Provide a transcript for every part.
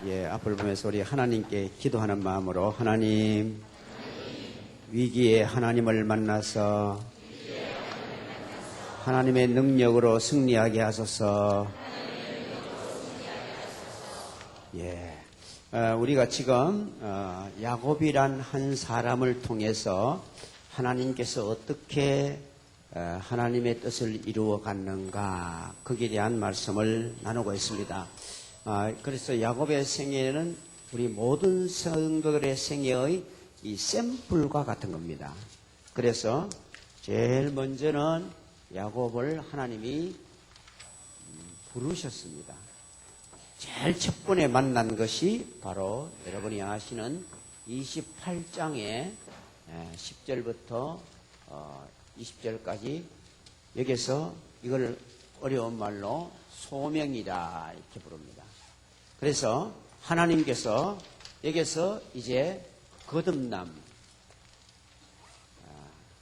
앞을 보면서 우리 하나님께 기도하는 마음으로 하나님, 위기에 하나님을 만나서 하나님의 능력으로 승리하게 하소서. 우리가 지금 야곱이란 한 사람을 통해서 하나님께서 어떻게 하나님의 뜻을 이루어 갔는가, 거기에 대한 말씀을 나누고 있습니다. 그래서 야곱의 생애는 우리 모든 성도들의 생애의 이 샘플과 같은 겁니다. 그래서 제일 먼저는 야곱을 하나님이 부르셨습니다. 제일 첫 번에 만난 것이 바로 여러분이 아시는 28장의 10절부터 20절까지, 여기서 이걸 어려운 말로 소명이라 이렇게 부릅니다. 그래서 하나님께서 여기서 이제 거듭남,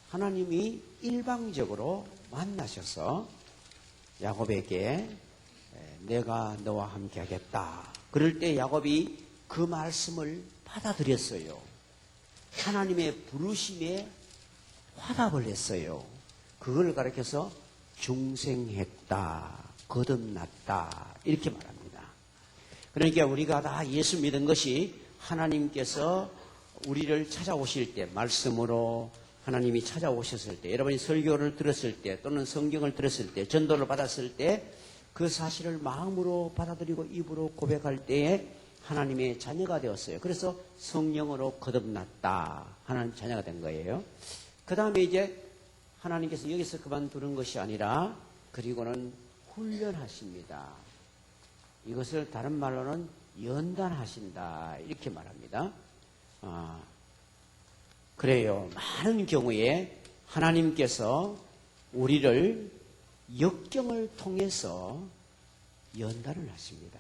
하나님이 일방적으로 만나셔서 야곱에게 내가 너와 함께 하겠다. 그럴 때 야곱이 그 말씀을 받아들였어요. 하나님의 부르심에 화답을 했어요. 그걸 가리켜서 중생했다, 거듭났다 이렇게 말합니다. 그러니까 우리가 다 예수 믿은 것이 하나님께서 우리를 찾아오실 때, 말씀으로 하나님이 찾아오셨을 때, 여러분이 설교를 들었을 때 또는 성경을 들었을 때, 전도를 받았을 때 그 사실을 마음으로 받아들이고 입으로 고백할 때에 하나님의 자녀가 되었어요. 그래서 성령으로 거듭났다, 하나님 자녀가 된 거예요. 그 다음에 이제 하나님께서 여기서 그만두는 것이 아니라 그리고는 훈련하십니다. 이것을 다른 말로는 연단하신다 이렇게 말합니다. 그래요. 많은 경우에 하나님께서 우리를 역경을 통해서 연단을 하십니다.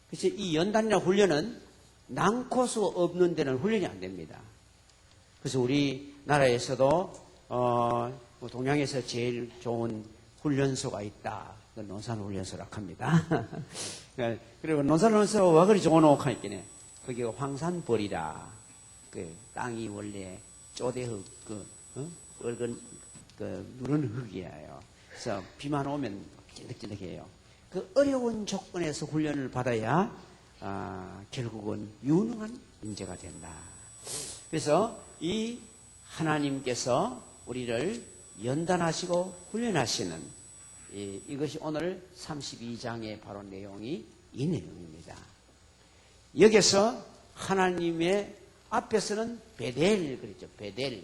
그래서 이 연단이나 훈련은 난코수 없는 데는 훈련이 안 됩니다. 그래서 우리나라에서도 동양에서 제일 좋은 훈련소가 있다. 그 논산훈련소라고 합니다. 그리고 논산훈련소가 와 그리 좋은 옥 하니까 거기가 황산벌이라, 그 땅이 원래 쪼대흙, 붉은 누런 흙이에요. 그래서 비만 오면 찐득찐득해요. 그 어려운 조건에서 훈련을 받아야 결국은 유능한 인재가 된다. 그래서 이 하나님께서 우리를 연단하시고 훈련하시는 이것이 오늘 32장의 바로 내용이 이 내용입니다. 여기서 하나님의 앞에서는 베델 그랬죠. 베델.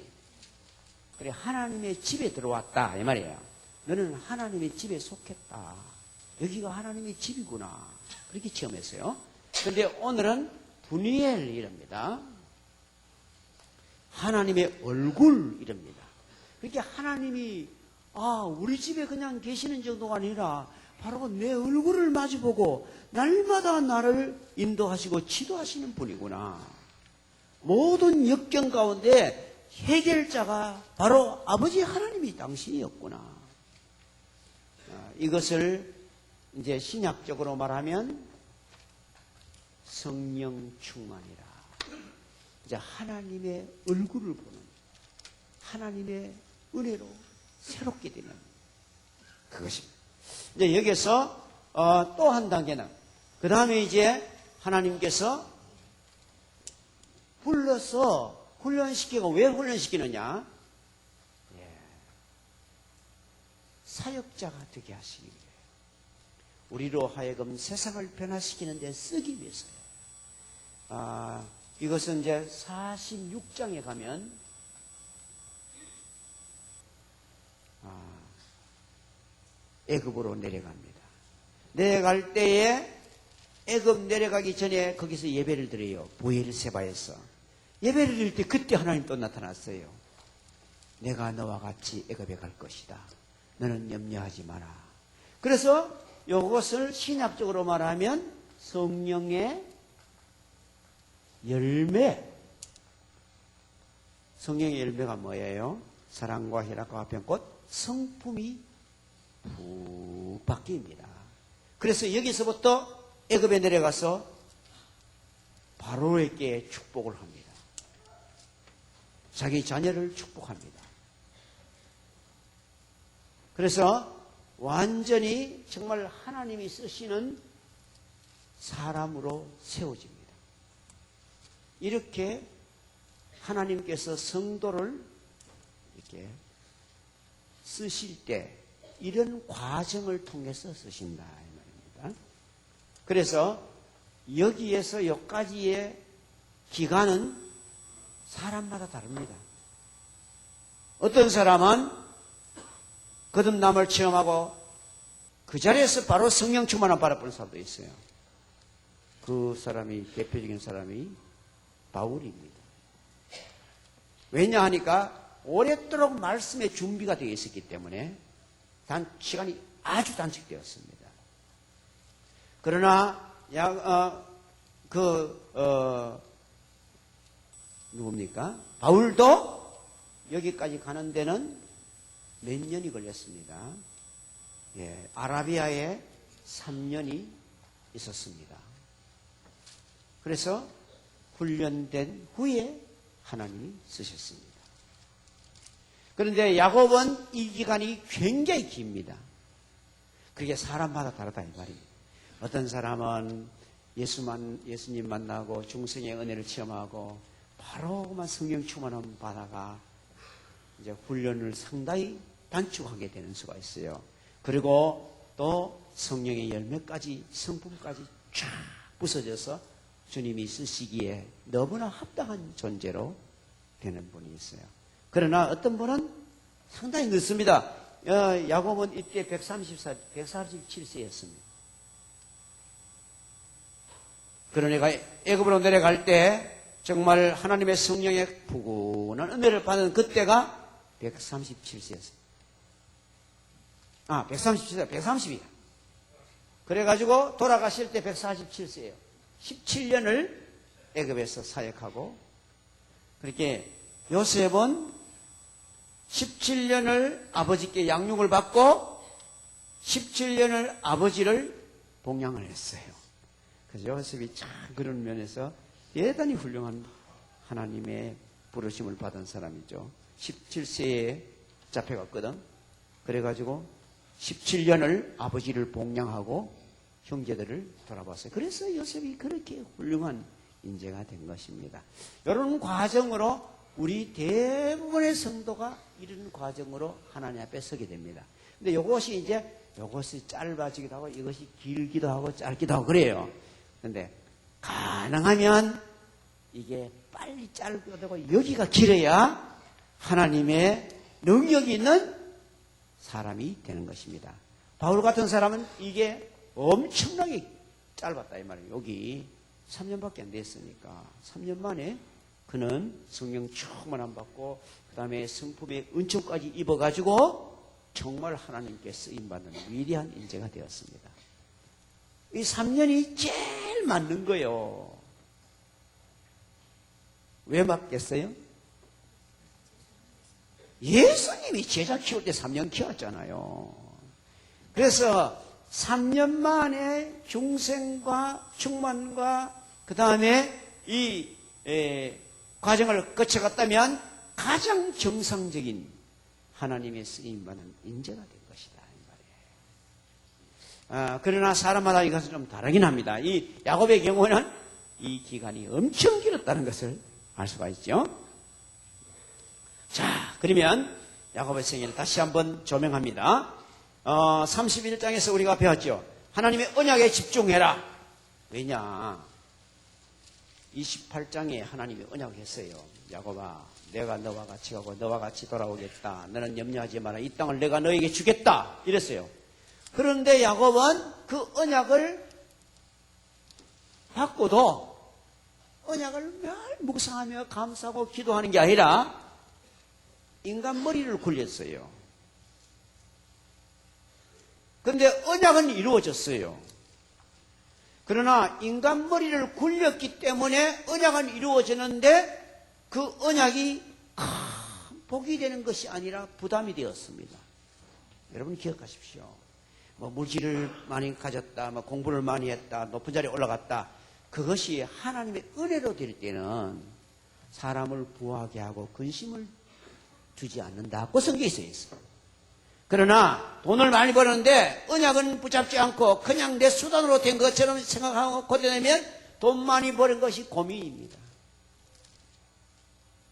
그래, 하나님의 집에 들어왔다 이 말이에요. 너는 하나님의 집에 속했다. 여기가 하나님의 집이구나. 그렇게 체험했어요. 그런데 오늘은 분이엘이랍니다. 하나님의 얼굴이랍니다. 그렇게 하나님이 우리 집에 그냥 계시는 정도가 아니라 바로 내 얼굴을 마주보고 날마다 나를 인도하시고 지도하시는 분이구나. 모든 역경 가운데 해결자가 바로 아버지 하나님이 당신이었구나. 이것을 이제 신약적으로 말하면 성령 충만이라. 이제 하나님의 얼굴을 보는, 하나님의 은혜로 새롭게 되는 그것입니다. 이제 여기서 또 한 단계는, 그 다음에 이제 하나님께서 불러서 훈련시키고, 왜 훈련시키느냐? 사역자가 되게 하시기 위해, 우리로 하여금 세상을 변화시키는 데 쓰기 위해서요. 이것은 이제 46장에 가면 애굽으로 내려갑니다. 내려갈 때에 애굽 내려가기 전에 거기서 예배를 드려요. 보엘세바에서 예배를 드릴 때 그때 하나님 또 나타났어요. 내가 너와 같이 애굽에 갈 것이다. 너는 염려하지 마라. 그래서 이것을 신약적으로 말하면 성령의 열매. 성령의 열매가 뭐예요? 사랑과 희락과 화평 곧 성품이 푹 바뀝니다. 그래서 여기서부터 애굽에 내려가서 바로에게 축복을 합니다. 자기 자녀를 축복합니다. 그래서 완전히 정말 하나님이 쓰시는 사람으로 세워집니다. 이렇게 하나님께서 성도를 이렇게 쓰실 때 이런 과정을 통해서 쓰신다 이 말입니다. 그래서 여기에서 여기까지의 기간은 사람마다 다릅니다. 어떤 사람은 거듭남을 체험하고 그 자리에서 바로 성령 충만을 받아보는 사람도 있어요. 그 사람이 대표적인 사람이 바울입니다. 왜냐 하니까 오랫도록 말씀의 준비가 되어 있었기 때문에 시간이 아주 단축되었습니다. 그러나 누굽니까? 바울도 여기까지 가는 데는 몇 년이 걸렸습니다. 예, 아라비아에 3년이 있었습니다. 그래서 훈련된 후에 하나님이 쓰셨습니다. 그런데 야곱은 이 기간이 굉장히 깁니다. 그게 사람마다 다르다 이 말입니다. 어떤 사람은 예수님 만나고 중생의 은혜를 체험하고 바로 그만 성령 충만함 받아가 이제 훈련을 상당히 단축하게 되는 수가 있어요. 그리고 또 성령의 열매까지 성품까지 쫙 부서져서 주님이 쓰시기에 너무나 합당한 존재로 되는 분이 있어요. 그러나 어떤 분은 상당히 늦습니다. 야곱은 이때 137세였습니다. 그러니까 애굽으로 내려갈 때 정말 하나님의 성령의 푸근한 은혜를 받은 그때가 137세였습니다. 137세, 130이야. 그래가지고 돌아가실 때 147세예요. 17년을 애굽에서 사역하고, 그렇게 요셉은 17년을 아버지께 양육을 받고 17년을 아버지를 봉양을 했어요. 그래서 요셉이 참 그런 면에서 대단히 훌륭한 하나님의 부르심을 받은 사람이죠. 17세에 잡혀갔거든. 그래가지고 17년을 아버지를 봉양하고 형제들을 돌아봤어요. 그래서 요셉이 그렇게 훌륭한 인재가 된 것입니다. 이런 과정으로 우리 대부분의 성도가 이런 과정으로 하나님 앞에 서게 됩니다. 근데 이것이 짧아지기도 하고 이것이 길기도 하고 짧기도 하고 그래요. 근데 가능하면 이게 빨리 짧게 되고 여기가 길어야 하나님의 능력이 있는 사람이 되는 것입니다. 바울 같은 사람은 이게 엄청나게 짧았다 이 말이에요. 여기 3년밖에 안 됐으니까 3년 만에 그는 성령 충만함 받고 그 다음에 성품의 은총까지 입어가지고 정말 하나님께 쓰임받는 위대한 인재가 되었습니다. 이 3년이 제일 맞는 거예요. 왜 맞겠어요? 예수님이 제자 키울 때 3년 키웠잖아요. 그래서 3년 만에 중생과 충만과 그 다음에 이 과정을 거쳐갔다면 가장 정상적인 하나님의 쓰임받는 인재가 된 것이다 이 말이에요. 그러나 사람마다 이것은 좀 다르긴 합니다. 이 야곱의 경우는 이 기간이 엄청 길었다는 것을 알 수가 있죠. 자, 그러면 야곱의 생애를 다시 한번 조명합니다. 31장에서 우리가 배웠죠. 하나님의 언약에 집중해라. 왜냐? 28장에 하나님이 언약했어요. 야곱아, 내가 너와 같이 가고 너와 같이 돌아오겠다. 너는 염려하지 마라. 이 땅을 내가 너에게 주겠다. 이랬어요. 그런데 야곱은 그 언약을 받고도 언약을 늘 묵상하며 감사하고 기도하는 게 아니라 인간 머리를 굴렸어요. 그런데 언약은 이루어졌어요. 그러나 인간 머리를 굴렸기 때문에 언약은 이루어졌는데 그 언약이 큰 복이 되는 것이 아니라 부담이 되었습니다. 여러분 기억하십시오. 물질을 많이 가졌다, 공부를 많이 했다, 높은 자리에 올라갔다. 그것이 하나님의 은혜로 될 때는 사람을 부하게 하고 근심을 주지 않는다고 성경에 써 있어요. 그러나 돈을 많이 버는데 언약은 붙잡지 않고 그냥 내 수단으로 된 것처럼 생각하고 고대되면 돈 많이 버는 것이 고민입니다.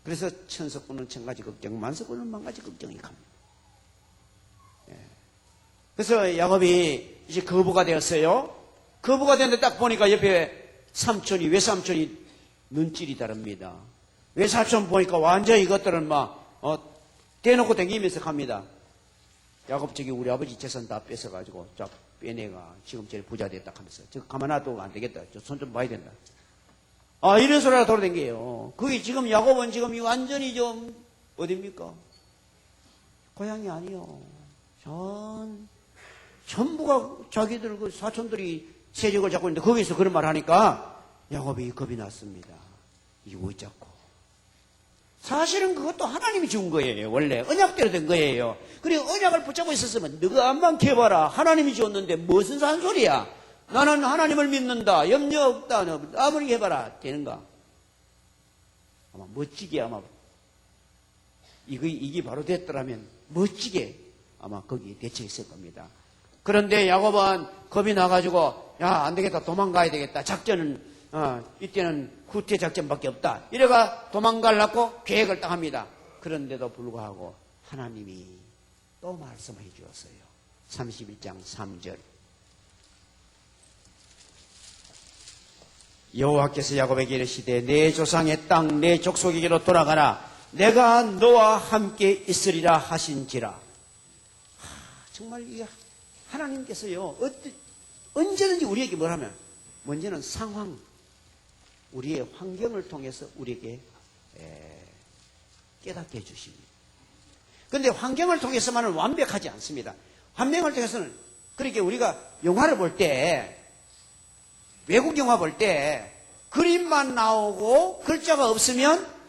그래서 천석군은 천가지 걱정, 만석군은 만가지 걱정이 갑니다. 그래서 야곱이 이제 거부가 되었어요. 거부가 됐는데 딱 보니까 옆에 삼촌이, 외삼촌이 눈질이 다릅니다. 외삼촌 보니까 완전히 이것들은 대놓고 댕기면서 갑니다. 야곱 저기 우리 아버지 재산 다 뺏어가지고 자 빼내가 지금 제일 부자 됐다 하면서 저 가만 놔두면 안 되겠다. 저 손 좀 봐야 된다. 이런 소리가 돌아댕겨요. 그게 지금 야곱은 지금 완전히 좀 어딥니까? 고향이 아니요. 전부가 자기들 그 사촌들이 세력을 잡고 있는데 거기서 그런 말 하니까 야곱이 겁이 났습니다. 이거 어쩌고. 사실은 그것도 하나님이 준 거예요. 원래 언약대로 된 거예요. 그리고 언약을 붙잡고 있었으면 너가 안만 캐봐라. 하나님이 줬는데 무슨 산소리야. 나는 하나님을 믿는다. 염려 없다. 너 아무리 해봐라. 되는가? 아마 멋지게 아마 이게 바로 됐더라면 멋지게 아마 거기에 대처했을 겁니다. 그런데 야곱은 겁이 나가지고 야 안되겠다. 도망가야 되겠다. 작전은 이때는 후퇴 작전밖에 없다. 이래가 도망가려고 계획을 딱 합니다. 그런데도 불구하고 하나님이 또 말씀해 주었어요. 31장 3절. 여호와께서 야곱에게 이르시되 내 조상의 땅 내 족속에게로 돌아가라. 내가 너와 함께 있으리라 하신지라. 정말 이 하나님께서요 언제든지 우리에게 뭘 하면 먼저는 상황 우리의 환경을 통해서 우리에게 깨닫게 해주십니다. 그런데 환경을 통해서만은 완벽하지 않습니다. 환경을 통해서는 그렇게 우리가 영화를 볼 때 외국 영화 볼 때 그림만 나오고 글자가 없으면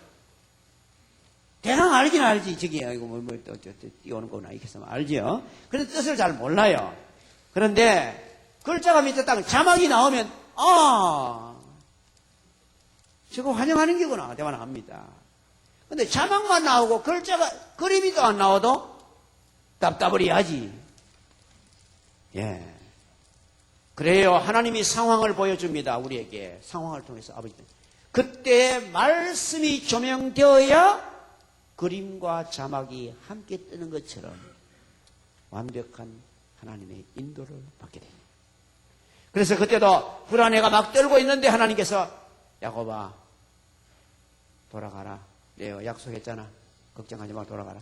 대강 알긴 알지. 저기 이거 띄우는 거구나 이렇게 해서 알죠. 그런데 뜻을 잘 몰라요. 그런데 글자가 밑에 딱 자막이 나오면 저거 환영하는 게구나. 대만 합니다. 근데 자막만 나오고 그림이 또 안 나와도 답답을 해야지. 예. 그래요. 하나님이 상황을 보여줍니다. 우리에게. 상황을 통해서 아버지. 그때 말씀이 조명되어야 그림과 자막이 함께 뜨는 것처럼 완벽한 하나님의 인도를 받게 됩니다. 그래서 그때도 불안해가 막 떨고 있는데 하나님께서 야곱아 돌아가라. 내가 약속했잖아. 걱정하지 말고 돌아가라.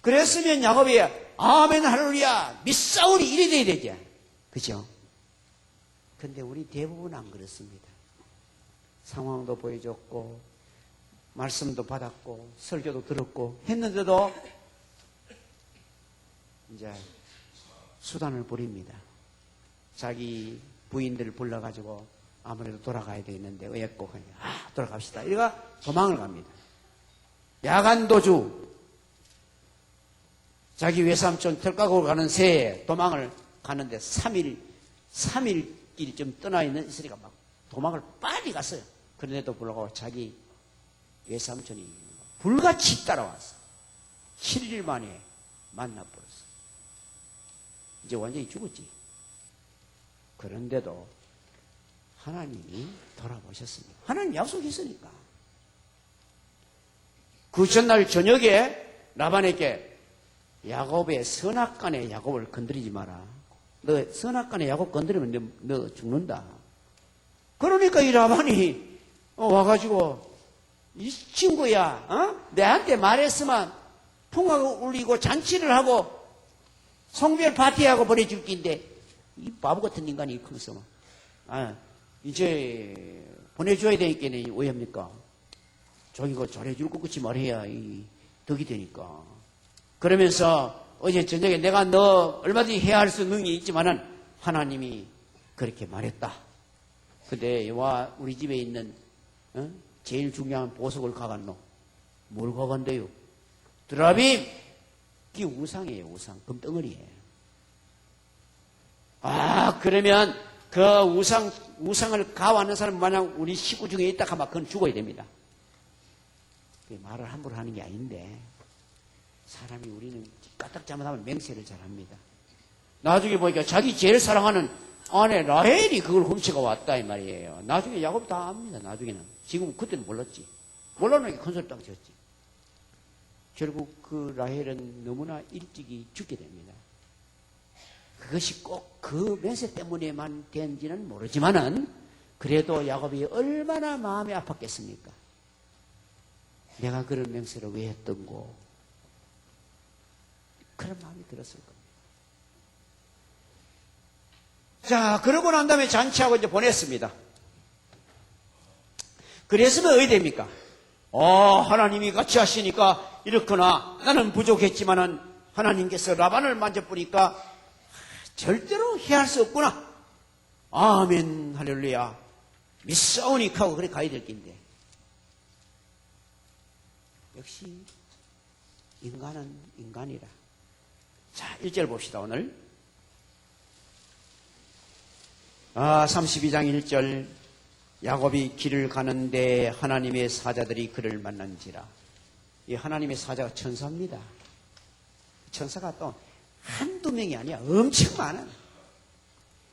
그랬으면 야곱이 아멘 할렐루야 믿사오니 이래 돼야 되지. 그죠? 근데 우리 대부분 안 그렇습니다. 상황도 보여줬고 말씀도 받았고 설교도 들었고 했는데도 이제 수단을 부립니다. 자기 부인들을 불러가지고 아무래도 돌아가야 되겠는데 왜 꼭 하냐. 돌아갑시다. 이래가 도망을 갑니다. 야간도주 자기 외삼촌 털까고 가는 새에 도망을 가는데 3일길이 좀 떠나 있으니까 막 도망을 빨리 갔어요. 그런데도 불구하고 자기 외삼촌이 불같이 따라왔어. 7일 만에 만나버렸어. 이제 완전히 죽었지. 그런데도 하나님이 돌아보셨습니다. 하나님 약속했으니까. 그 전날 저녁에 라반에게 야곱의 선악간에 야곱을 건드리지 마라. 너 선악간에 야곱 건드리면 너 죽는다. 그러니까 이 라반이 와가지고 이 친구야 내한테 말했으면 풍악을 울리고 잔치를 하고 성별 파티하고 보내줄 낀데 이 바보 같은 인간이 커서 이제 보내줘야 되니까 왜 합니까? 저기가 잘해줄 것 같이 말해야 이 덕이 되니까. 그러면서 어제 저녁에 내가 너 얼마든지 해야 할 수 있는 능력이 있지만은 하나님이 그렇게 말했다. 근데 와 우리 집에 있는 제일 중요한 보석을 가갔노. 뭘 가간대요? 드라빔. 그게 우상이에요. 우상. 금덩어리예요. 그러면 그 우상을 가하는 사람 만약 우리 식구 중에 있다 하면 그건 죽어야 됩니다. 말을 함부로 하는 게 아닌데 사람이 우리는 까딱 잘못하면 맹세를 잘합니다. 나중에 보니까 자기 제일 사랑하는 아내 라헬이 그걸 훔쳐가 왔다 이 말이에요. 나중에 야곱 다 압니다. 나중에는. 지금 그때는 몰랐지. 몰라놓으니까 큰소리 딱 쳤지. 결국 그 라헬은 너무나 일찍이 죽게 됩니다. 그것이 꼭 그 맹세 때문에만 된지는 모르지만은 그래도 야곱이 얼마나 마음이 아팠겠습니까? 내가 그런 맹세를 왜 했던고 그런 마음이 들었을 겁니다. 자, 그러고 난 다음에 잔치하고 이제 보냈습니다. 그랬으면 어디 됩니까? 하나님이 같이 하시니까 이렇구나. 나는 부족했지만은 하나님께서 라반을 만져보니까 절대로 해할 수 없구나. 아멘, 할렐루야. 믿사오니까 하고 그래 가야 될 긴데. 역시 인간은 인간이라. 자, 1절 봅시다, 오늘. 32장 1절. 야곱이 길을 가는데 하나님의 사자들이 그를 만난지라. 이 하나님의 사자가 천사입니다. 천사가 또 한두 명이 아니야. 엄청 많아.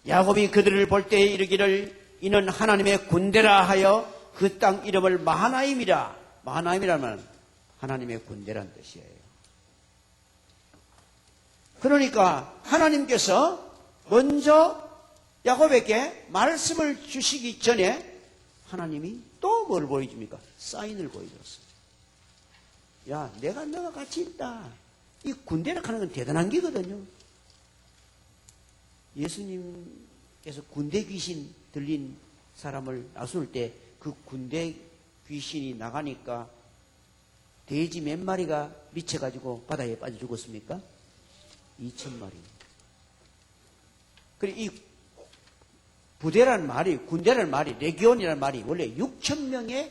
야곱이 그들을 볼 때 이르기를 이는 하나님의 군대라 하여 그 땅 이름을 마하나임이라. 마하나임이라면 하나님의 군대란 뜻이에요. 그러니까 하나님께서 먼저 야곱에게 말씀을 주시기 전에 하나님이 또 뭘 보여줍니까? 사인을 보여줬어요. 야, 내가 너가 같이 있다. 이 군대라 하는 건 대단한 게거든요. 예수님께서 군대 귀신 들린 사람을 나설 때 그 군대 귀신이 나가니까 돼지 몇 마리가 미쳐가지고 바다에 빠져 죽었습니까? 2,000마리. 그리고 이 부대란 말이, 군대란 말이, 레기온이란 말이 원래 6,000명의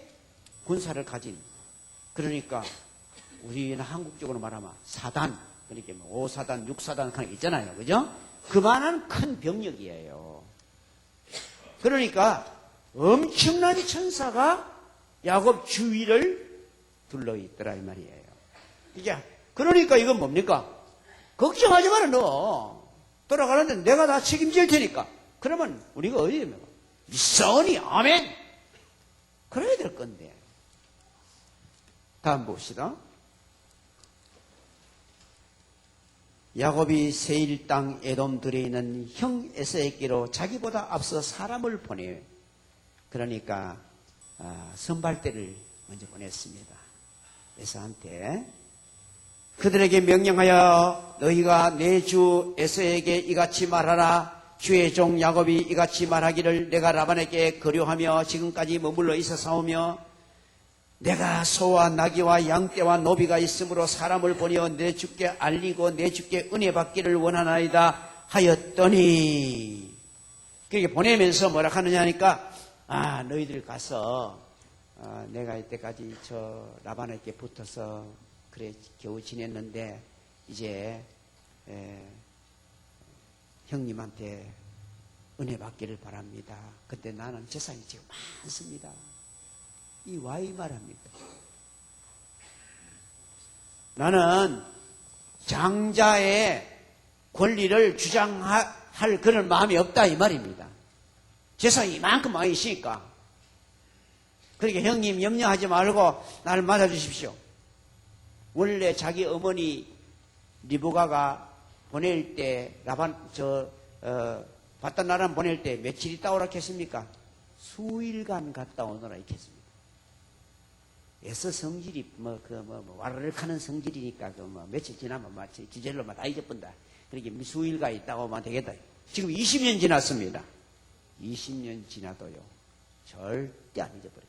군사를 가진, 그러니까 우리는 한국적으로 말하면 사단, 그러니까 5사단, 6사단 하는 게 있잖아요. 그죠? 그만한 큰 병력이에요. 그러니까 엄청난 천사가 야곱 주위를 둘러있더라 이 말이에요. 이게 그러니까 이건 뭡니까? 걱정하지 마라. 너 돌아가는데 내가 다 책임질 테니까. 그러면 우리가 어디에 있는 거야? 믿사오니 아멘. 그래야 될 건데. 다음 봅시다. 야곱이 세일 땅 에돔들에 있는 형 에서에게로 자기보다 앞서 사람을 보내요. 그러니까 선발대를 먼저 보냈습니다. 에서한테 그들에게 명령하여 너희가 내 주 에서에게 이같이 말하라. 주의 종 야곱이 이같이 말하기를 내가 라반에게 거류하며 지금까지 머물러 있어 싸우며 내가 소와 나귀와 양떼와 노비가 있으므로 사람을 보내어 내 주께 알리고 내 주께 은혜 받기를 원하나이다 하였더니 그렇게 보내면서 뭐라 하느냐 하니까 너희들 가서 내가 이때까지 저 라반에게 붙어서 그래 겨우 지냈는데 이제 형님한테 은혜 받기를 바랍니다. 근데 나는 재산이 지금 많습니다. 이 와이 말합니까? 나는 장자의 권리를 주장할 그런 마음이 없다 이 말입니다. 재산이 이만큼 많이 있으니까. 그러니까 형님 염려하지 말고 나를 맞아주십시오. 원래 자기 어머니 리브가가 보낼 때 바단 보낼 때 며칠 있다 오라 했습니까? 수일간 갔다 오너라 했습니다. 애써 성질이 와르르 하는 성질이니까 며칠 지나면 지젤로 다 잊어본다. 그렇게 수일간 있다 오면 되겠다. 지금 20년 지났습니다. 20년 지나도요 절대 안 잊어버립니다.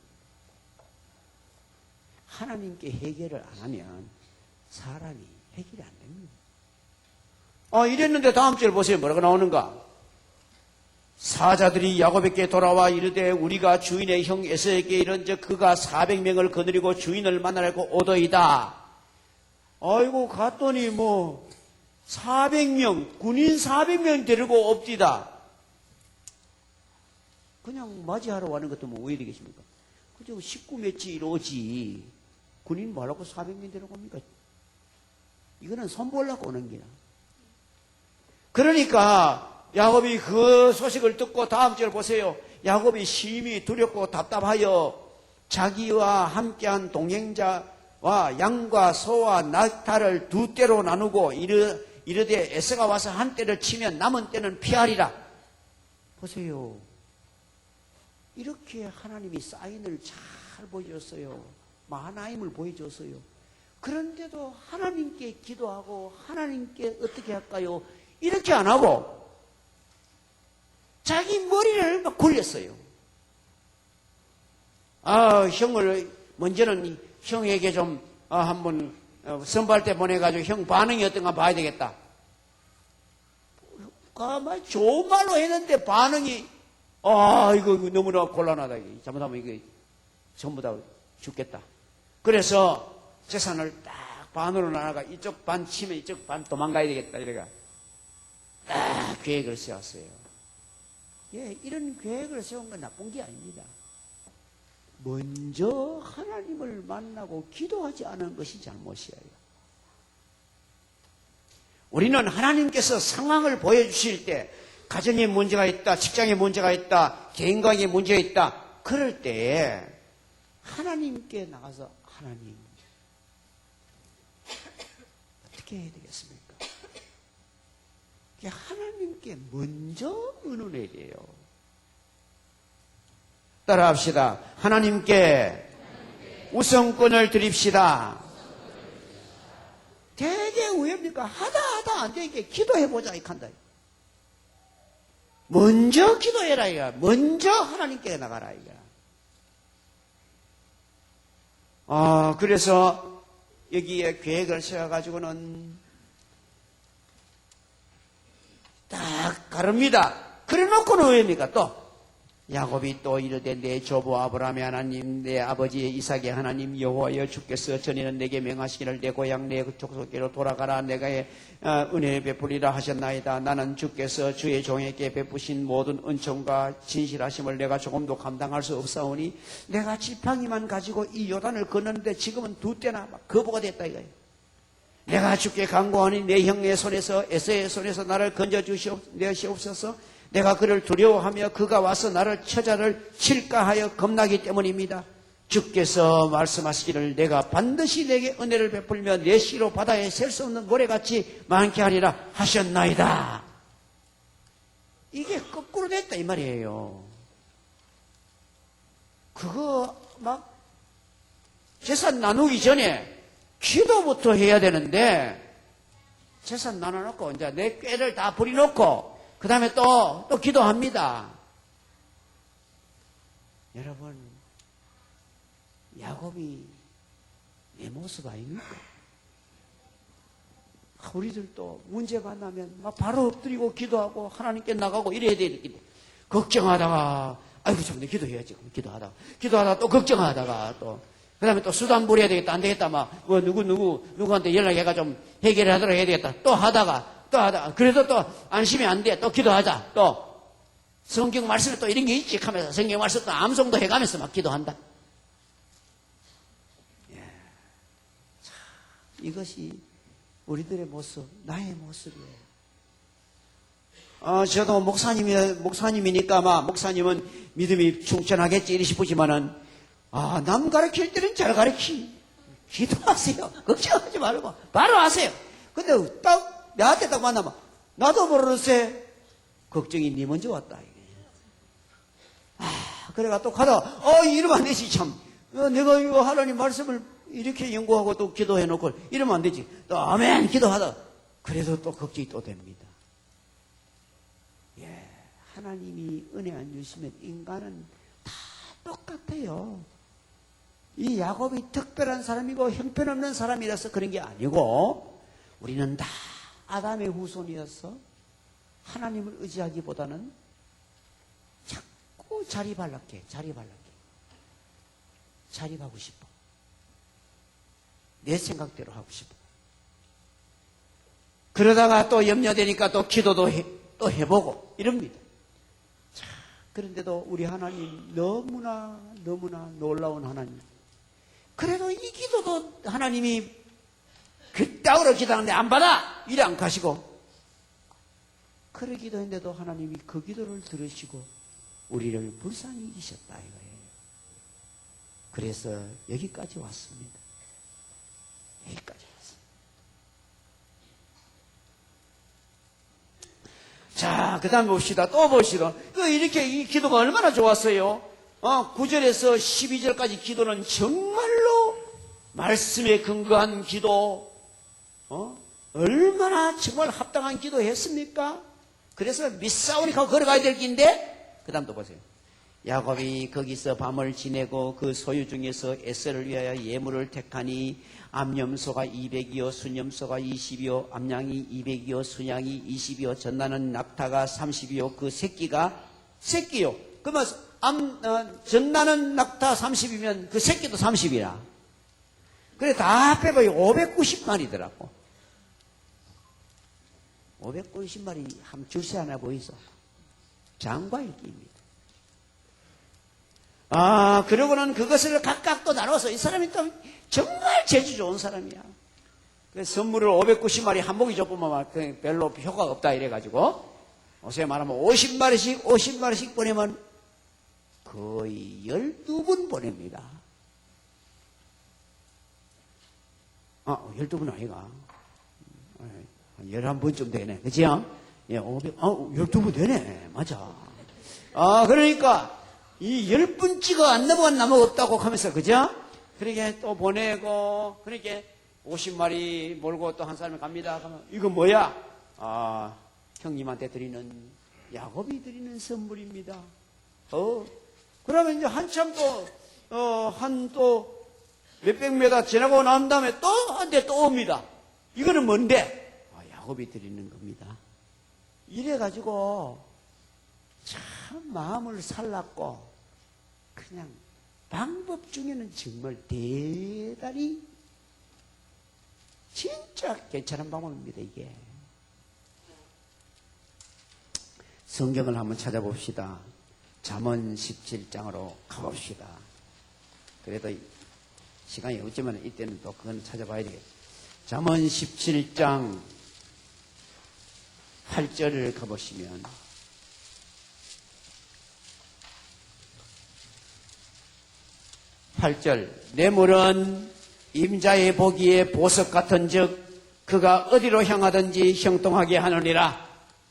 하나님께 해결을 안 하면 사람이 해결이 안 됩니다. 이랬는데 다음 절 보세요. 뭐라고 나오는가? 사자들이 야곱에게 돌아와 이르되 우리가 주인의 형 에서에게 이른즉 그가 400명을 거느리고 주인을 만나려고 오더이다. 아이고 갔더니 400명 군인 400명 데리고 옵디다. 그냥 맞이하러 가는 것도 뭐 왜 되겠습니까? 그저 식구 며칠 오지. 군인 뭐하라고 400명 데려갑니까? 이거는 손 보려고 오는 게야. 그러니까 야곱이 그 소식을 듣고 다음 절 보세요. 야곱이 심히 두렵고 답답하여 자기와 함께한 동행자와 양과 소와 낙타를 두 떼로 나누고 이르되 에서가 와서 한 떼를 치면 남은 떼는 피하리라. 보세요. 이렇게 하나님이 사인을 잘 보여줬어요. 마하나임을 보여줬어요. 그런데도 하나님께 기도하고 하나님께 어떻게 할까요? 이렇게 안 하고 자기 머리를 막 굴렸어요. 형을 먼저는 형에게 좀 한번 선발 때 보내가지고 형 반응이 어떤가 봐야 되겠다. 좋은 말로 했는데 반응이 이거 너무나 곤란하다. 잘못하면 이거 전부 다 죽겠다. 그래서 재산을 딱 반으로 나눠가 이쪽 반 치면 이쪽 반 도망가야 되겠다. 이래가 딱 계획을 세웠어요. 예, 이런 계획을 세운 건 나쁜 게 아닙니다. 먼저 하나님을 만나고 기도하지 않은 것이 잘못이에요. 우리는 하나님께서 상황을 보여주실 때 가정에 문제가 있다, 직장에 문제가 있다, 개인관계에 문제가 있다. 그럴 때에 하나님께 나가서 하나님 어떻게 해야 되겠습니까? 하나님께 먼저 의논해야 돼요. 따라합시다. 하나님께 우선권을 드립시다. 되게 왜입니까? 하다 안 되니까 기도해보자 이 칸다. 먼저 기도해라 이거. 먼저 하나님께 나가라 이거. 그래서 여기에 계획을 세워가지고는 딱 가릅니다. 그래 놓고는 왜입니까? 또 야곱이 또 이르되 내 조부 아브라함의 하나님 내 아버지 이삭의 하나님 여호와여 주께서 전에는 내게 명하시기를 내 고향 내 족속께로 돌아가라 내가 은혜 베풀리라 하셨나이다. 나는 주께서 주의 종에게 베푸신 모든 은총과 진실하심을 내가 조금도 감당할 수 없사오니 내가 지팡이만 가지고 이 요단을 건너는데 지금은 두 때나 거부가 됐다 이거예요. 내가 주께 간구하니 내 형의 손에서 에서의 손에서 나를 건져 주시옵소서. 내가 그를 두려워하며 그가 와서 나를 처자를 칠까 하여 겁나기 때문입니다. 주께서 말씀하시기를 내가 반드시 내게 은혜를 베풀며 내 씨로 바다에 셀 수 없는 모래같이 많게 하리라 하셨나이다. 이게 거꾸로 됐다 이 말이에요. 그거 막 재산 나누기 전에 기도부터 해야 되는데 재산 나눠놓고 이제 내 꾀를 다 버려놓고 그 다음에 또 기도합니다. 여러분, 야곱이 내 모습 아닙니까? 우리들도 문제 만나면 막 바로 엎드리고 기도하고 하나님께 나가고 이래야 되는데 걱정하다가 아이고 참 내 기도해야지. 기도하다가 또 걱정하다가 또 그 다음에 또 수단 부려야 되겠다 안 되겠다 막 누구한테 연락해가 좀 해결하도록 해야 되겠다 또 하다가 그래도 또 안심이 안 돼. 또 기도하자. 또 성경 말씀에 또 이런 게 있지 하면서 성경 말씀 또 암송도 해가면서 막 기도한다. 예. 자, 이것이 우리들의 모습, 나의 모습이에요. 저도 목사님이니까 아마 목사님은 믿음이 충천하겠지 이리 싶으지만은 남 가르칠 때는 잘 기도하세요. 걱정하지 말고 바로 하세요. 근데 딱 나한테 딱 만나면 나도 모르는새 걱정이 니 먼저 왔다. 그래가 또 가다가 이러면 안 되지 참. 내가 이거 하나님 말씀을 이렇게 연구하고 또 기도해놓고 이러면 안 되지. 또 아멘 기도하다 그래도 또 걱정이 또 됩니다. 예, 하나님이 은혜 안 주시면 인간은 다 똑같아요. 이 야곱이 특별한 사람이고 형편없는 사람이라서 그런 게 아니고 우리는 다 아담의 후손이어서 하나님을 의지하기보다는 자꾸 자립하고 싶어. 내 생각대로 하고 싶어. 그러다가 또 염려되니까 또 기도도 해보고 이럽니다. 자, 그런데도 우리 하나님 너무나 놀라운 하나님. 그래도 이 기도도 하나님이 그따구로 기도하는데 안 받아! 이래 안 가시고. 그래 기도했는데도 하나님이 그 기도를 들으시고 우리를 불쌍히 이기셨다 이거예요. 그래서 여기까지 왔습니다. 여기까지 왔습니다. 자, 그 다음 봅시다. 또 봅시다. 이렇게 이 기도가 얼마나 좋았어요. 9절에서 12절까지 기도는 정말로 말씀에 근거한 기도, 얼마나 정말 합당한 기도 했습니까? 그래서 밑사오니까 걸어가야 될 긴데, 그 다음 또 보세요. 야곱이 거기서 밤을 지내고 그 소유 중에서 에서를 위하여 예물을 택하니 암염소가 200이요 순염소가 20이요 암양이 200이요 순양이 20이요 전나는 낙타가 30이요 그 새끼요. 그러면 전나는 낙타 30이면 그 새끼도 30이라. 그래 다 빼봐요. 590마리더라고. 590마리 한 줄새 하나 보이소. 장과일기입니다. 그러고는 그것을 각각 또 나눠서 이 사람이 또 정말 재주 좋은 사람이야. 그래서 선물을 590마리 한 봉이 줘보면 별로 효과가 없다 이래가지고 어서 말하면 50마리씩 보내면 거의 12분 보냅니다. 12분 아이가. 11번쯤 되네. 그치요? 예, 12분 되네. 맞아. 그러니까, 이 10분 찍어 안 넘어간 나무가 없다고 하면서, 그죠? 그렇게 또 보내고, 그렇게 50마리 몰고 또 한 사람이 갑니다. 그러면, 이거 뭐야? 형님한테 드리는, 야곱이 드리는 선물입니다. 그러면 이제 한참 또, 몇백 메다 지나고 난 다음에 또 한 대 또 옵니다. 이거는 뭔데? 야곱이 드리는 겁니다. 이래가지고 참 마음을 살랐고 그냥 방법 중에는 정말 대단히 진짜 괜찮은 방법입니다. 이게 성경을 한번 찾아봅시다. 잠언 17장으로 가봅시다. 그래도 시간이 없지만 이때는 또 그건 찾아봐야 되겠다. 잠언 17장 8절을 가보시면 8절 뇌물은 임자의 보기에 보석 같은 즉 그가 어디로 향하든지 형통하게 하느니라.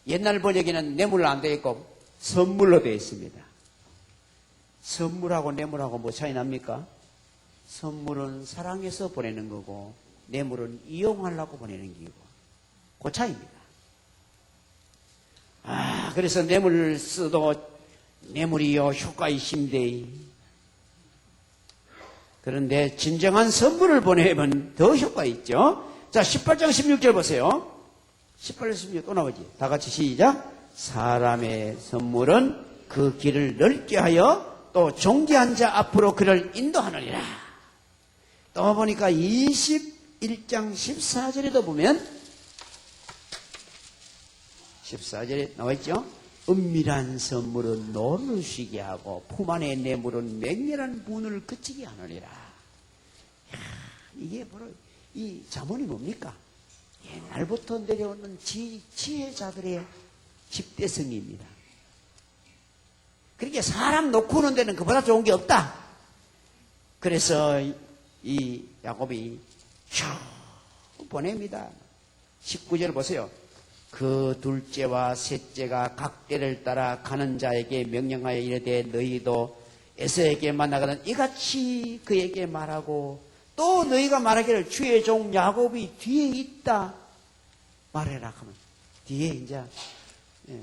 옛날 번역에는 뇌물로 안 되어 있고 선물로 되어 있습니다. 선물하고 뇌물하고 뭐 차이 납니까? 선물은 사랑해서 보내는 거고 뇌물은 이용하려고 보내는 거고 그 차이입니다. 그래서 뇌물을 써도 뇌물이요 효과 있심대. 그런데 진정한 선물을 보내면 더 효과 있죠. 자, 18장 16절 보세요. 18장 16절 또 나오지. 다 같이 시작. 사람의 선물은 그 길을 넓게 하여 또 존귀한 자 앞으로 그를 인도하느니라. 또 보니까 21장 14절에도 보면 14절에 나와있죠. 은밀한 선물은 노를 쉬게 하고 품 안의 뇌물은 맹렬한 분을 그치게 하느니라. 이게 바로 이 잠언이 뭡니까? 옛날부터 내려오는 지혜자들의 집대성입니다. 그러니까 사람 놓고 오는 데는 그보다 좋은 게 없다. 그래서 이 야곱이 쭉 보냅니다. 19절 보세요. 그 둘째와 셋째가 각 때를 따라 가는 자에게 명령하여 이르되 너희도 에서에게 만나거든 이같이 그에게 말하고 또 너희가 말하기를 주의 종 야곱이 뒤에 있다 말해라 하면 뒤에 이제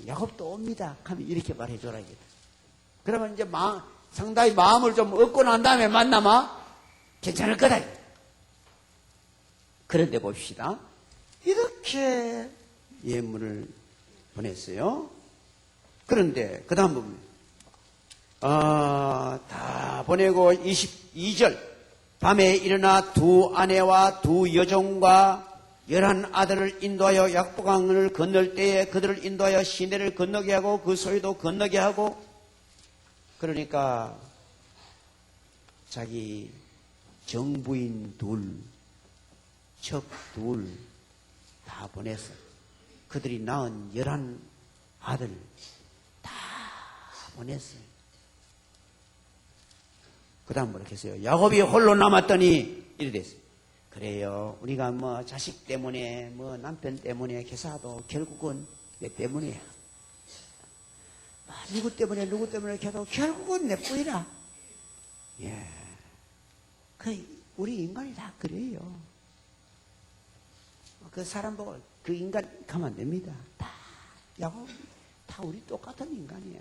야곱도 옵니다 하면 이렇게 말해줘라 이게. 그러면 이제 상당히 마음을 좀 얻고 난 다음에 만나면 괜찮을 거다. 그런데 봅시다. 이렇게 예물을 보냈어요. 그런데 그 다음 부분 다 보내고 22절 밤에 일어나 두 아내와 두 여종과 11 아들을 인도하여 약복강을 건널 때에 그들을 인도하여 시내를 건너게 하고 그 소유도 건너게 하고 그러니까 자기 정부인 둘, 첩 둘 다 보내서 그들이 낳은 11아들 다 보냈어요. 그 다음 뭐라 했어요? 야곱이 홀로 남았더니 이래 됐어요. 그래요. 우리가 뭐 자식 때문에 뭐 남편 때문에 계사도 결국은 내 때문이야. 누구 때문에 계도 결국은 내 뿐이라. 예. 우리 인간이 다 그래요. 그 사람 보고 그 인간 가면 안 됩니다. 야곱 다 우리 똑같은 인간이야.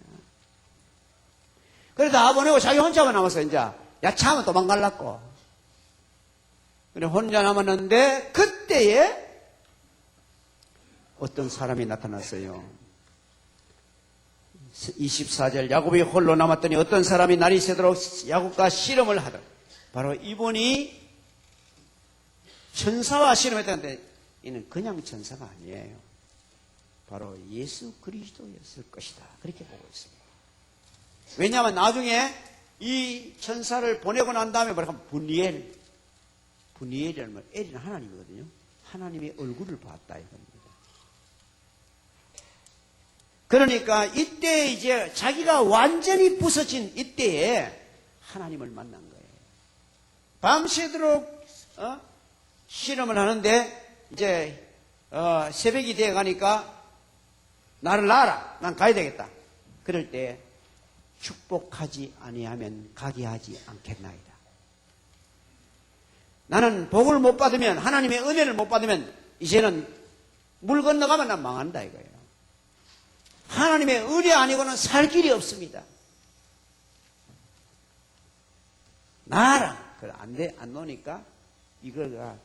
그래 다 보내고 자기 혼자만 남았어. 이제 야차하면 도망갈랐고. 그래 혼자 남았는데 그때에 어떤 사람이 나타났어요. 24절 야곱이 홀로 남았더니 어떤 사람이 날이 새도록 야곱과 씨름을 하더라. 바로 이분이 천사와 씨름했다는데 이는 그냥 천사가 아니에요. 바로 예수 그리스도였을 것이다. 그렇게 보고 있습니다. 왜냐하면 나중에 이 천사를 보내고 난 다음에 뭐라고 하면 분이엘이라는 말, 엘이는 하나님이거든요. 하나님의 얼굴을 봤다 이겁니다. 그러니까 이때 이제 자기가 완전히 부서진 이때에 하나님을 만난 거예요. 밤새도록 실험을 하는데 이제 새벽이 되어 가니까 나를 낳아라. 난 가야 되겠다. 그럴 때 축복하지 아니하면 가게 하지 않겠나이다. 나는 복을 못 받으면 하나님의 은혜를 못 받으면 이제는 물 건너가면 난 망한다 이거예요. 하나님의 은혜 아니고는 살 길이 없습니다. 나랑 그걸 안 놓으니까 이거가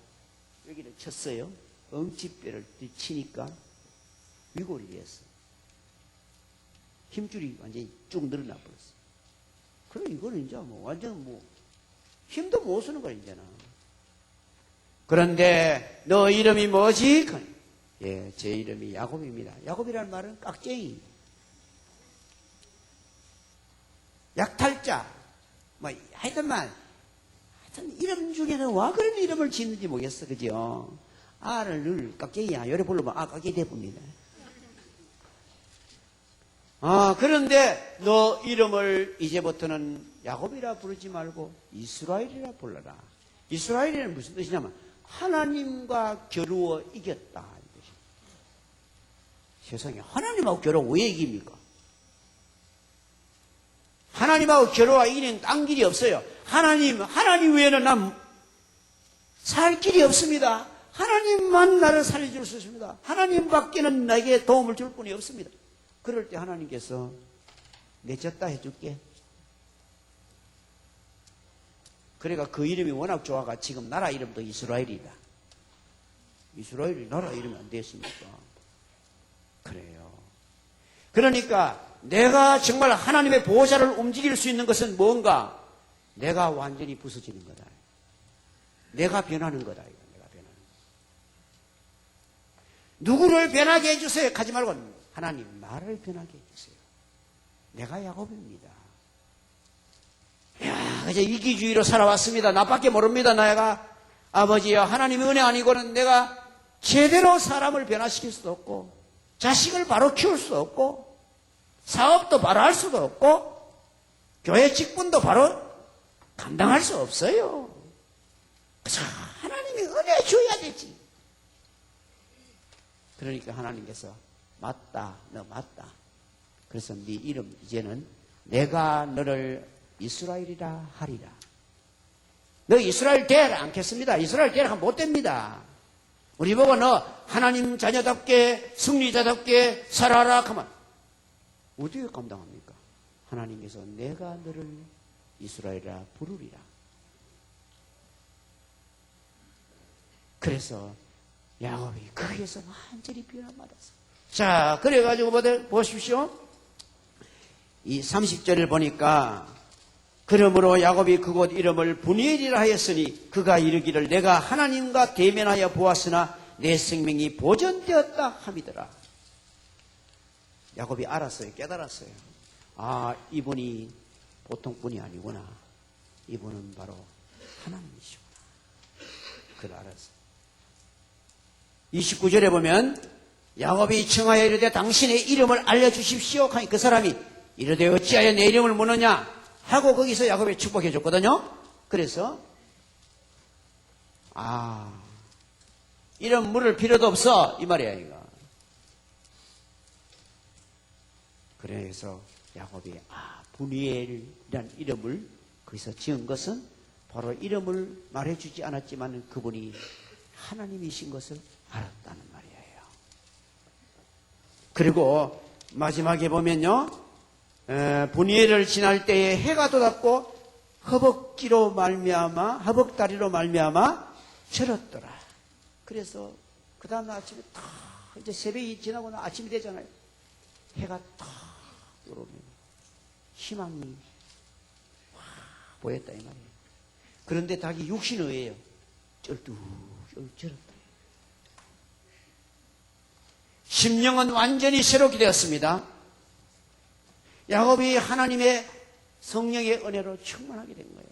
여기를 쳤어요. 엉치뼈를 치니까 위골이 됐어. 힘줄이 완전히 쭉 늘어나 버렸어. 그럼 이거는 이제 완전 힘도 못 쓰는 거야 이제는. 그런데 너 이름이 뭐지? 예, 제 이름이 야곱입니다. 야곱이라는 말은 깍쟁이, 약탈자, 하여튼 이름 중에는 와 그런 이름을 짓는지 모르겠어, 그죠? 아를 늘 깍쟁이야. 요래 부르면 깍쟁이 대부입니다. 그런데 너 이름을 이제부터는 야곱이라 부르지 말고 이스라엘이라 불러라. 이스라엘이란 무슨 뜻이냐면 하나님과 겨루어 이겼다. 세상에 하나님하고 겨루어 왜 이깁니까? 하나님하고 겨루어 이기는 딴 길이 없어요. 하나님 외에는 난 살 길이 없습니다. 하나님만 나를 살려줄 수 있습니다. 하나님밖에는 나에게 도움을 줄 분이 없습니다. 그럴 때 하나님께서 내쳤다 해줄게. 그러니까 그 이름이 워낙 좋아가 지금 나라 이름도 이스라엘이다. 이스라엘이 나라 이름이 안 됐습니까? 그래요. 그러니까 내가 정말 하나님의 보호자를 움직일 수 있는 것은 뭔가? 내가 완전히 부서지는 거다. 내가 변하는 거다. 내가 변하는 거다. 누구를 변하게 해주세요. 하지 말고 하나님 나를 변하게 해주세요. 내가 야곱입니다. 이제 이기주의로 살아왔습니다. 나밖에 모릅니다. 내가 아버지야 하나님의 은혜 아니고는 내가 제대로 사람을 변화시킬 수도 없고 자식을 바로 키울 수 없고 사업도 바로 할 수도 없고 교회 직분도 바로 감당할 수 없어요. 그래서 하나님이 은혜 줘야 되지. 그러니까 하나님께서 맞다, 너 맞다. 그래서 네 이름 이제는 내가 너를 이스라엘이라 하리라. 너 이스라엘 되라 않겠습니다. 이스라엘 되라 하면 못 됩니다. 우리 보고 너 하나님 자녀답게 승리자답게 살아라 하면 어떻게 감당합니까? 하나님께서 내가 너를 이스라엘이라 부르리라. 그래서 야곱이 거기에서 완전히 변화받았어. 자, 그래가지고 보십시오. 이 30절을 보니까 그러므로 야곱이 그곳 이름을 분이엘이라 하였으니 그가 이르기를 내가 하나님과 대면하여 보았으나 내 생명이 보존되었다 함이더라. 야곱이 알았어요. 깨달았어요. 이분이 보통뿐이 아니구나. 이분은 바로 하나님이시구나. 그걸 알았어. 29절에 보면 야곱이 청하여 이르되 당신의 이름을 알려주십시오 하니 그 사람이 이르되 어찌하여 내 이름을 묻느냐 하고 거기서 야곱이 축복해 줬거든요. 그래서 이름 물을 필요도 없어 이 말이야 이거. 그래서 야곱이 분이엘이라는 이름을 거기서 지은 것은 바로 이름을 말해주지 않았지만 그분이 하나님이신 것을 알았다는 말이에요. 그리고 마지막에 보면요, 분이엘을 지날 때에 해가 돋았고 허벅다리로 말미암아 절었더라. 그래서 그 다음날 아침에 탁 이제 새벽이 지나고 나 아침이 되잖아요. 해가 탁 들어오면 희망이 확 보였다 이 말이에요. 그런데 닭이 육신의예요. 쩔뚝 절었다. 심령은 완전히 새롭게 되었습니다. 야곱이 하나님의 성령의 은혜로 충만하게 된 거예요.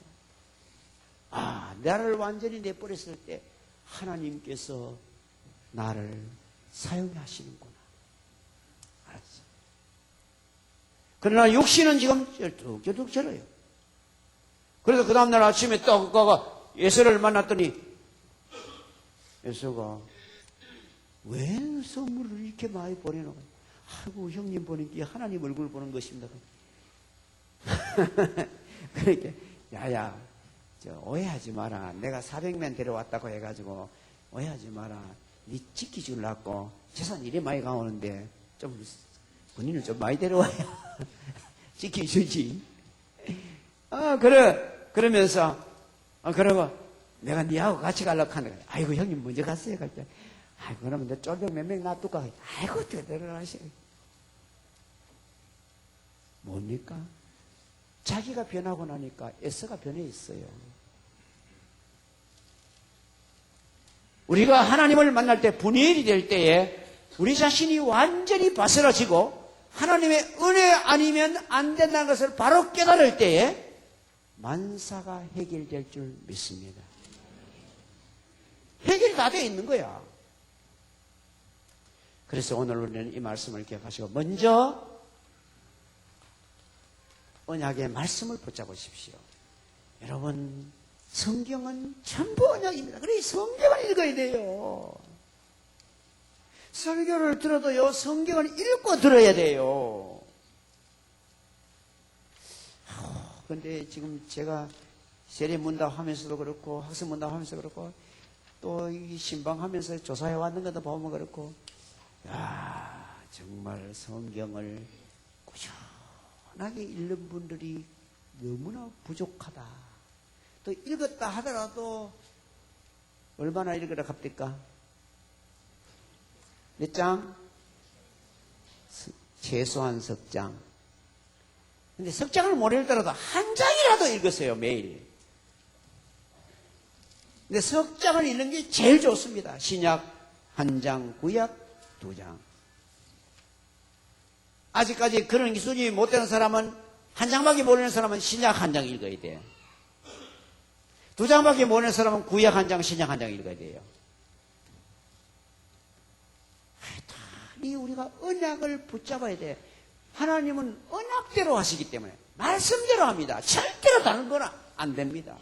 나를 완전히 내버렸을 때 하나님께서 나를 사용하시는구나. 알았어. 그러나 육신은 지금 쩔뚝 절어요. 그래서 그 다음날 아침에 또 에서를 만났더니 에서가 왜 선물을 이렇게 많이 보내놓고 아이고 형님 보니까 하나님 얼굴 보는 것입니다. 그러니까 야야 오해하지 마라. 내가 400명 데려왔다고 해가지고 오해하지 마라. 네 지키주려고 재산 이래 많이 가오는데 좀 본인을 좀 많이 데려와야 지켜주지. 그러면서 그러고 내가 니하고 같이 가려고 하는데 아이고 형님 먼저 갔어요. 갈 때 아이고 그러면 내 쫄병 몇 명 놔둘까. 아이고 어떻게 데려가시. 뭡니까? 자기가 변하고 나니까 에서가 변해 있어요. 우리가 하나님을 만날 때 분이엘이 될 때에 우리 자신이 완전히 바스러지고 하나님의 은혜 아니면 안 된다는 것을 바로 깨달을 때에 만사가 해결될 줄 믿습니다. 해결이 다 되어 있는 거야. 그래서 오늘 우리는 이 말씀을 기억하시고 먼저 언약의 말씀을 붙잡으십시오. 여러분 성경은 전부 언약입니다. 그래서 성경을 읽어야 돼요. 설교를 들어도요 성경을 읽고 들어야 돼요. 근데 지금 제가 세례문답 하면서도 그렇고 학습문답 하면서 그렇고 또 이 신방하면서 조사해 왔는 것도 보면 그렇고 정말 성경을 꾸준하게 읽는 분들이 너무나 부족하다. 또 읽었다 하더라도 얼마나 읽으라 갑니까? 몇 장? 최소한 석 장. 근데 석 장을 못 읽더라도 한 장이라도 읽으세요, 매일. 근데 석 장을 읽는 게 제일 좋습니다. 신약 한 장, 구약 두 장. 아직까지 그런 기술이 못 되는 사람은 한 장밖에 모르는 사람은 신약 한 장 읽어야 돼요. 두 장밖에 모르는 사람은 구약 한 장, 신약 한 장 읽어야 돼요. 이 우리가 언약을 붙잡아야 돼. 하나님은 언약대로 하시기 때문에 말씀대로 합니다. 절대로 다른 건 안 됩니다.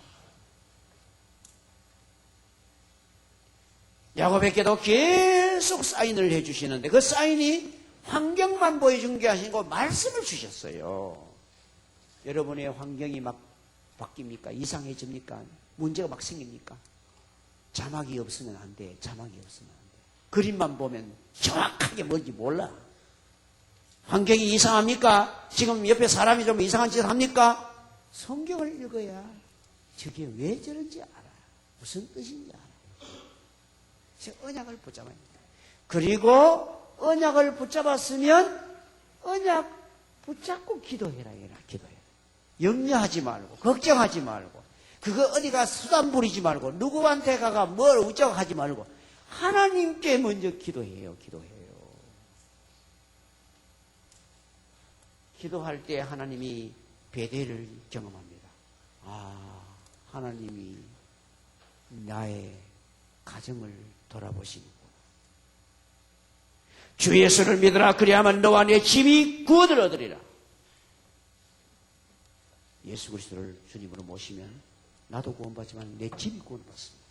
야곱에게도 계속 사인을 해주시는데 그 사인이 환경만 보여준 게 아니고 말씀을 주셨어요. 여러분의 환경이 막 바뀝니까? 이상해집니까? 문제가 막 생깁니까? 자막이 없으면 안 돼. 자막이 없으면 안 돼. 그림만 보면 정확하게 뭔지 몰라. 환경이 이상합니까? 지금 옆에 사람이 좀 이상한 짓을 합니까? 성경을 읽어야 저게 왜 저런지 알아. 무슨 뜻인지 알아. 그래서 언약을 붙잡아야 합니다. 그리고 언약을 붙잡았으면 언약 붙잡고 기도해라. 기도해라. 염려하지 말고 걱정하지 말고 그거 어디가 수단 부리지 말고 누구한테 가가 뭘 어쩌고 하지 말고 하나님께 먼저 기도해요. 기도할 때 하나님이 배대를 경험합니다. 하나님이 나의 가정을 돌아보시는구나. 주 예수를 믿으라. 그리하면 너와 내 집이 구원을 얻으리라. 예수 그리스도를 주님으로 모시면 나도 구원받지만 내 집이 구원받습니다.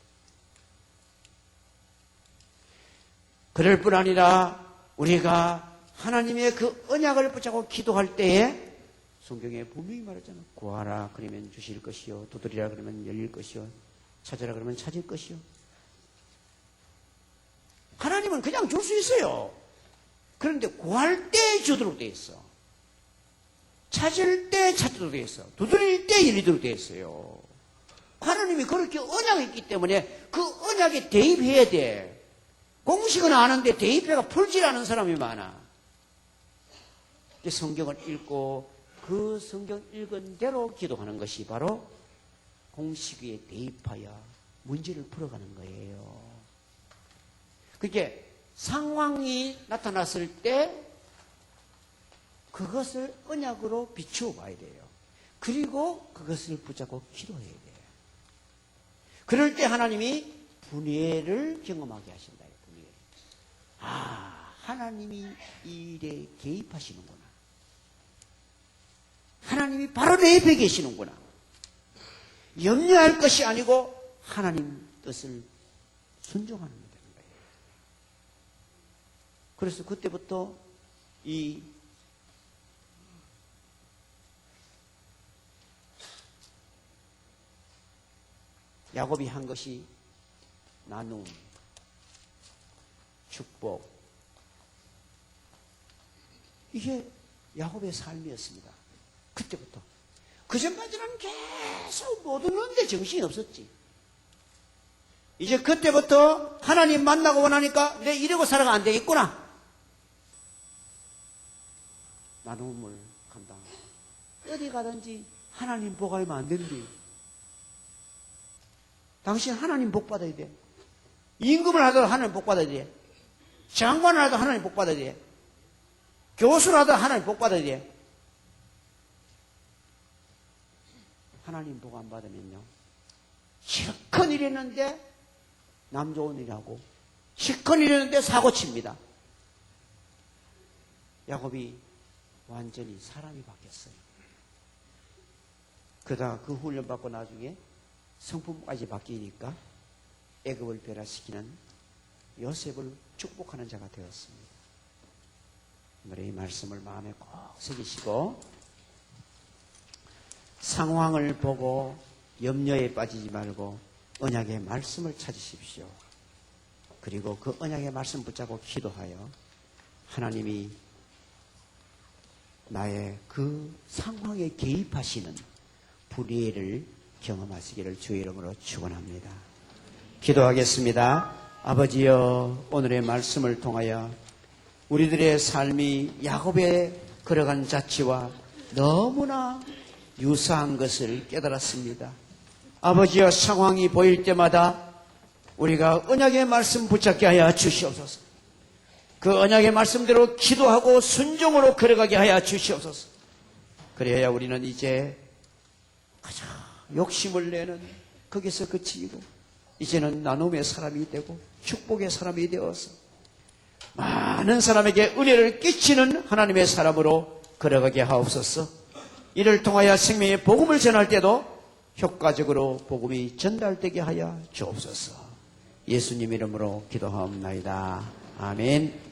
그럴 뿐 아니라 우리가 하나님의 그 언약을 붙잡고 기도할 때에 성경에 분명히 말했잖아요. 구하라 그러면 주실 것이요, 두드리라 그러면 열릴 것이요, 찾으라 그러면 찾을 것이요. 하나님은 그냥 줄 수 있어요. 그런데 구할 때 주도록 되어 있어. 찾을 때 찾도록 되어 있어. 두드릴 때 열리도록 되어 있어요. 하나님이 그렇게 언약이 있기 때문에 그 언약에 대입해야 돼. 공식은 아는데 대입해가 풀질 않은 사람이 많아. 성경을 읽고 그 성경 읽은 대로 기도하는 것이 바로 공식 위에 대입하여 문제를 풀어가는 거예요. 그게 상황이 나타났을 때 그것을 언약으로 비추어 봐야 돼요. 그리고 그것을 붙잡고 기도해야 돼요. 그럴 때 하나님이 분해를 경험하게 하신다. 분해. 하나님이 이 일에 개입하시는구나. 하나님이 바로 내 옆에 계시는구나. 염려할 것이 아니고 하나님 뜻을 순종하는 거예요. 그래서 그때부터 이 야곱이 한 것이 나눔, 축복, 이게 야곱의 삶이었습니다. 그때부터. 그전까지는 계속 못 얻는데 정신이 없었지. 이제 그때부터 하나님 만나고 원하니까 내 이러고 살아가 안 되겠구나. 나눔을 한다. 어디 가든지 하나님 복 알면 안 된대. 당신 하나님 복 받아야 돼. 임금을 하더라도 하나님 복 받아야 돼. 장관을 하더라도 하나님 복 받아야 돼. 교수를 하더라도 하나님 복 받아야 돼. 하나님 복 안 받으면요, 실컷 일했는데 남 좋은 일하고 실컷 일했는데 사고칩니다. 야곱이 완전히 사람이 바뀌었어요. 그러다가 그 훈련 받고 나중에 성품까지 바뀌니까 애굽을 변화시키는 요셉을 축복하는 자가 되었습니다. 오늘 이 말씀을 마음에 꼭 새기시고 상황을 보고 염려에 빠지지 말고 언약의 말씀을 찾으십시오. 그리고 그 언약의 말씀 붙잡고 기도하여 하나님이 나의 그 상황에 개입하시는 불의를 경험하시기를 주의 이름으로 축원합니다. 기도하겠습니다. 아버지여, 오늘의 말씀을 통하여 우리들의 삶이 야곱의 걸어간 자취와 너무나 유사한 것을 깨달았습니다. 아버지여, 상황이 보일 때마다 우리가 언약의 말씀 붙잡게 하여 주시옵소서. 그 언약의 말씀대로 기도하고 순종으로 걸어가게 하여 주시옵소서. 그래야 우리는 이제 가장 욕심을 내는 거기서 그치고 이제는 나눔의 사람이 되고 축복의 사람이 되어서 많은 사람에게 은혜를 끼치는 하나님의 사람으로 걸어가게 하옵소서. 이를 통하여 생명의 복음을 전할 때도 효과적으로 복음이 전달되게 하여 주옵소서. 예수님 이름으로 기도하옵나이다. 아멘.